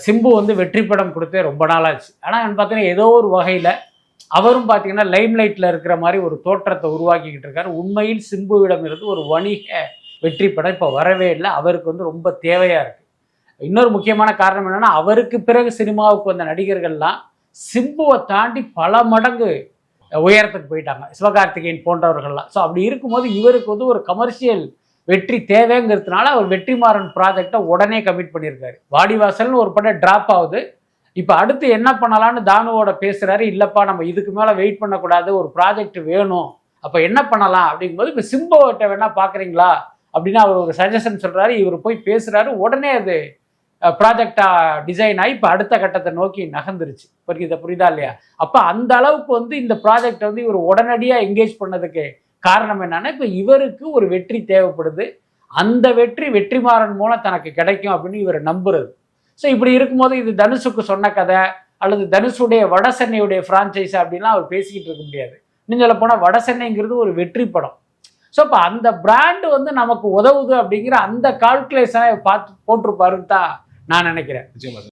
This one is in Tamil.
சிம்பு வந்து வெற்றி படம் கொடுத்தே ரொம்ப நாளாச்சு. ஆனால் பார்த்தீங்கன்னா ஏதோ ஒரு வகையில் அவரும் பார்த்தீங்கன்னா லைம் லைட்டில் இருக்கிற மாதிரி ஒரு தோற்றத்தை உருவாக்கிக்கிட்டு இருக்காரு. உண்மையில் சிம்புவிடம் இருந்து ஒரு வணிக வெற்றி படம் இப்போ வரவே இல்லை. அவருக்கு வந்து ரொம்ப தேவையாக இருக்குது. இன்னொரு முக்கியமான காரணம் என்னென்னா, அவருக்கு பிறகு சினிமாவுக்கு வந்த நடிகர்கள்லாம் சிம்புவை தாண்டி பல மடங்கு உயரத்துக்கு போயிட்டாங்க, சிவகார்த்திகேயன் போன்றவர்கள்லாம். ஸோ அப்படி இருக்கும்போது இவருக்கு வந்து ஒரு கமர்ஷியல் வெற்றி தேவைங்கிறதுனால அவர் வெற்றிமாறன் ப்ராஜெக்டை உடனே கமிட் பண்ணியிருக்காரு. வாடிவாசல்னு ஒரு படம் ட்ராப் ஆகுது. இப்போ அடுத்து என்ன பண்ணலான்னு தானுவோட பேசுகிறாரு. இல்லைப்பா, நம்ம இதுக்கு மேலே வெயிட் பண்ணக்கூடாது, ஒரு ப்ராஜெக்ட் வேணும், அப்போ என்ன பண்ணலாம் அப்படிங்கும்போது இப்போ சிம்புவிட்ட வேணா பார்க்குறீங்களா அப்படின்னு அவர் ஒரு சஜஷன் சொல்கிறாரு. இவர் போய் பேசுகிறாரு. உடனே அது ப்ராஜெக்டாக டிசைன் ஆகி இப்போ அடுத்த கட்டத்தை நோக்கி நகர்ந்துருச்சு. புரியுதா இல்லையா? அப்போ அந்த அளவுக்கு வந்து இந்த ப்ராஜெக்டை வந்து இவர் உடனடியாக என்கேஜ் பண்ணதுக்கு காரணம் என்னன்னா, இப்போ இவருக்கு ஒரு வெற்றி தேவைப்படுது. அந்த வெற்றிமாறன் மூலம் தனக்கு கிடைக்கும் அப்படின்னு இவர் நம்புறது. ஸோ இப்படி இருக்கும்போது இது தனுஷுக்கு சொன்ன கதை அல்லது தனுஷுடைய வடசென்னையுடைய ஃப்ரான்ச்சைஸ் அப்படின்லாம் அவர் பேசிக்கிட்டு இருக்க முடியாது. இன்னும் சொல்ல போனால் வடசென்னைங்கிறது ஒரு வெற்றி படம். ஸோ இப்போ அந்த பிராண்டு வந்து நமக்கு உதவுது அப்படிங்கிற அந்த கால்குலேஷனை பார்த்து போட்டிருப்பாருன்னு தான் நான் நினைக்கிறேன்.